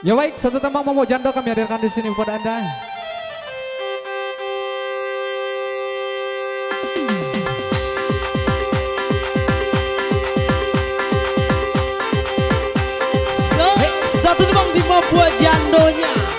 Ya baik, satu tembang Momo Jando kami hadirkan di sini buat Anda. Satu tembang di buat Jandonya.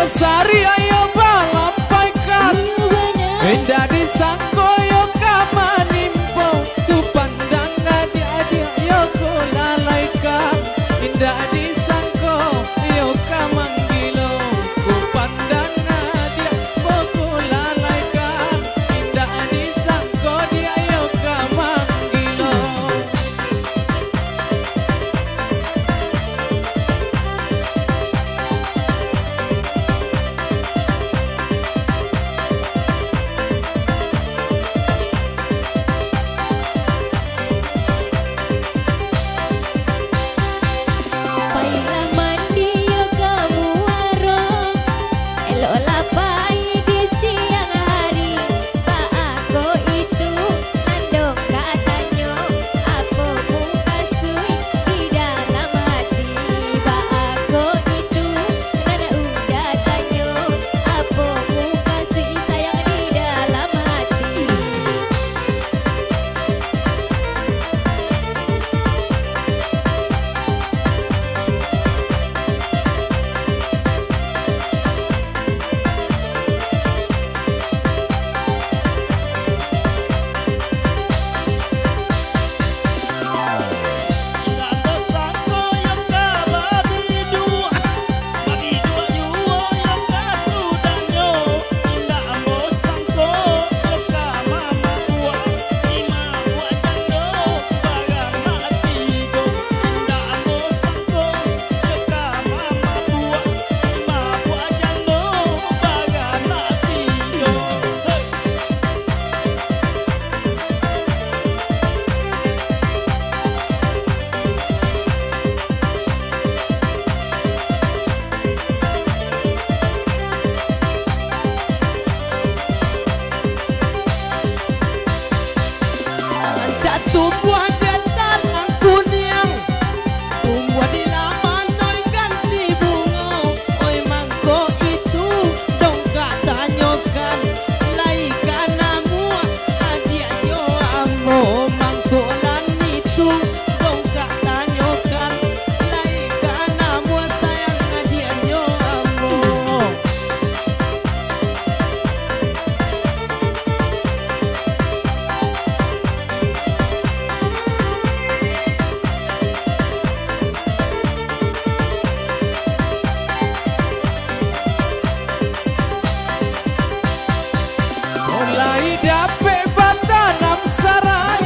Sari ayo balap paikan indah disangko yo kamanimpo supandang adik-adik yo kulalaikan indah disangko yo kamanggilo kupandang adik yo kulalaikan indah disangko dia yo kamanggilo. Tumbuh datar ang kunyang, tumbuh di laman noy ganti bunga. Oy mangko itu dong katanyokan, laikan namu hadiahnya amo. Mangko lan itu dong katanyokan, laikan namu sayang hadiahnya amo. Mulai dapet batanam sarai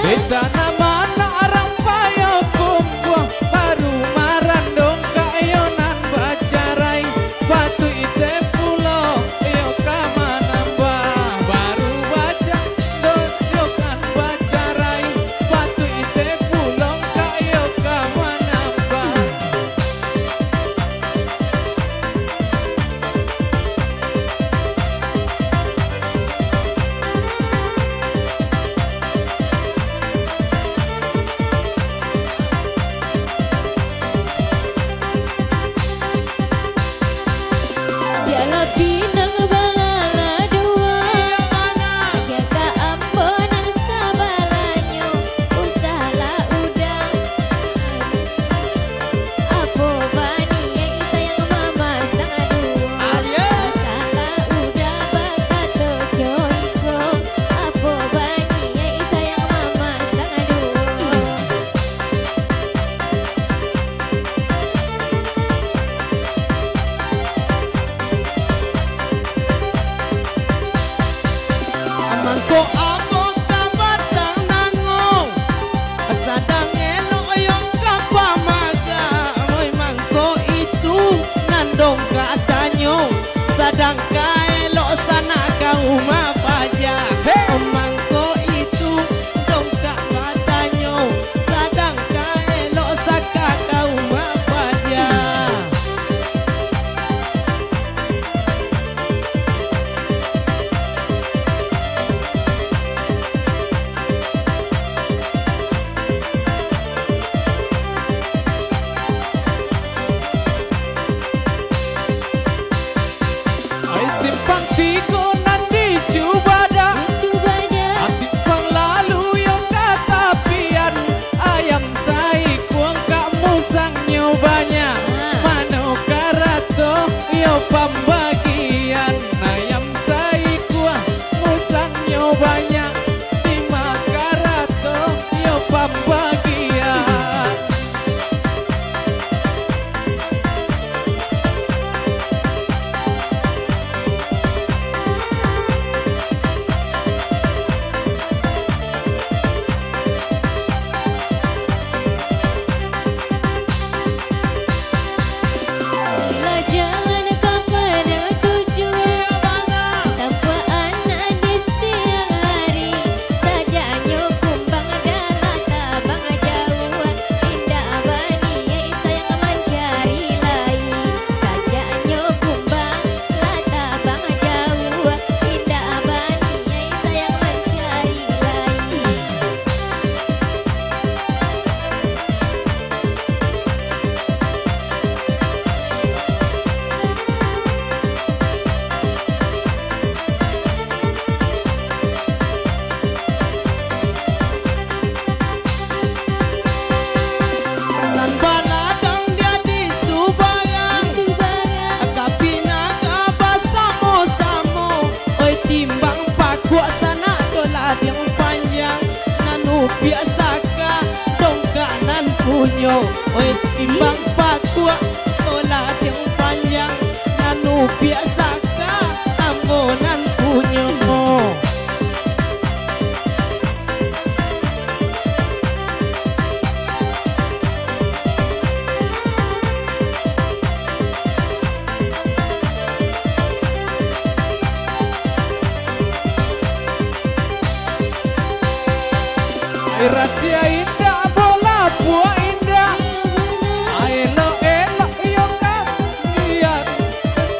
Betana mana arang payo kumpuh baru marandong kayonan bajarai batu ite pulo yo kamanambah baru baca yo kan bajarai batu ite pulo kayo kamanambah. Mangko among kabatang nangong, sadang elok yung kapamaga. Moy mangko itu nandong katanyo, sadang kaelok sana kauma paja. Mangko itu dong katanyo, sadang kaelok saka kauma paja. Ay simpang tigo nandiju punyo oi timbang pakua olah yang panjang nanu biasa ka ambonan punyo Rahasia indah bola buah indah Aelo elo yo kagiat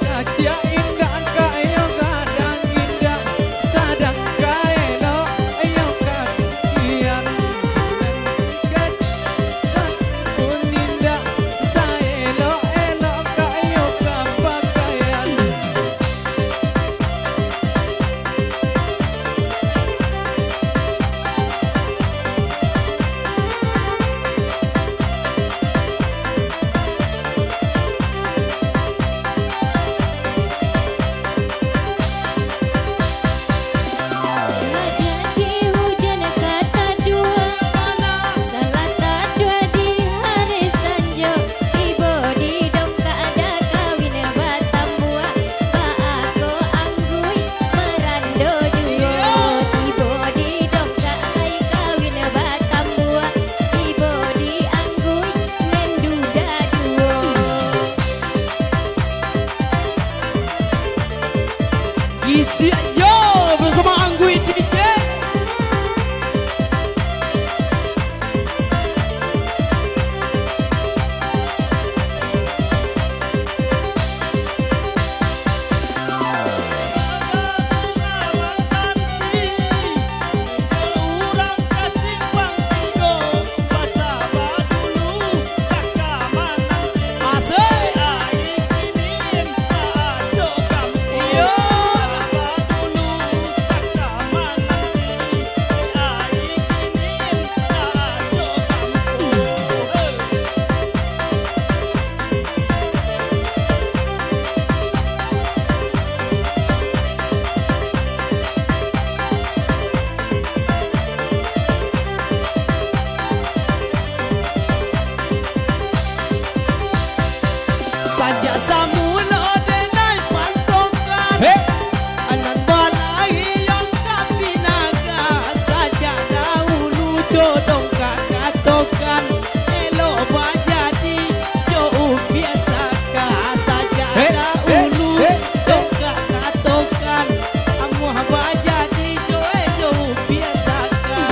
Rahasia indah kayo kadang indah Sadang kaelo yo kagiat Dan sabun indah Saelo elo kayo kapakayan isi aja bersama Anggui DJ. Saja samulo denai pantokan anan balai yang kapinaga saja dahulu jodoh kakatokan elo bajadi jauh biasa ka saja dahulu jodoh kakatokan amuh bajadi jauh biasa ka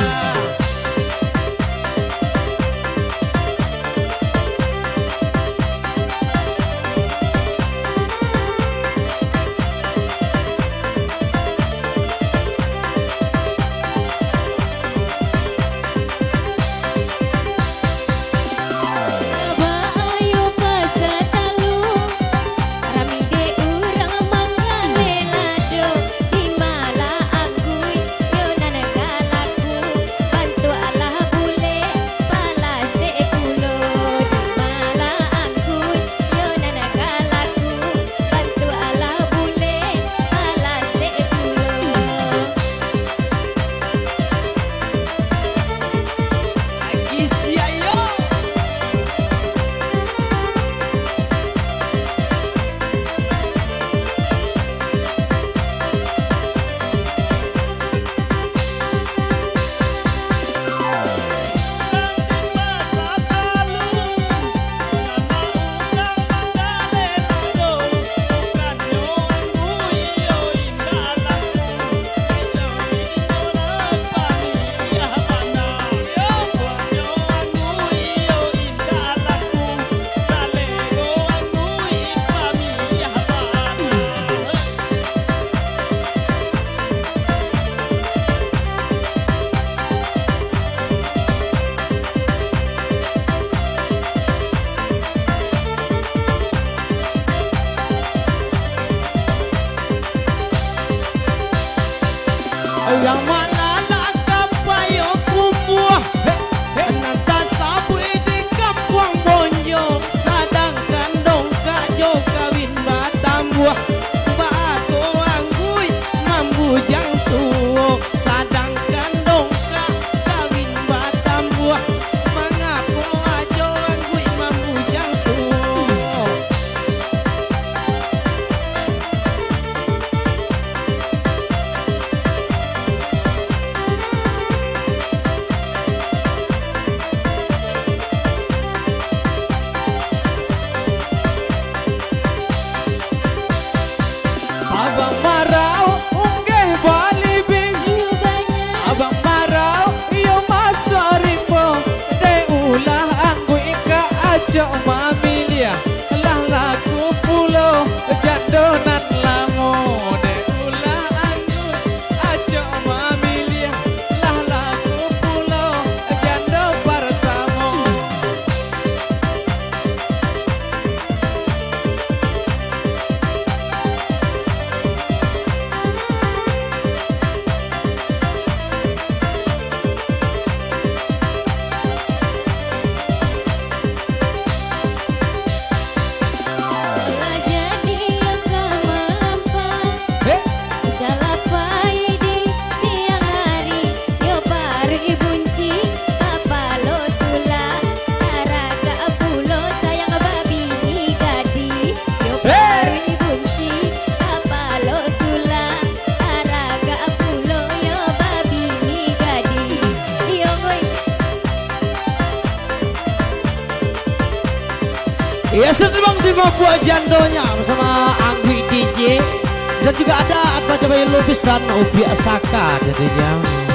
yang malala kapayo kumbuh nanta sabu di kampung bonyo sadangkan dongka jo kawin batambuah bako anggui mambujang tuo sadangkan dongka kawin batambuah mangapo ajo juga ada Atma Jabai Lubis dan Ubi Asaka jadinya.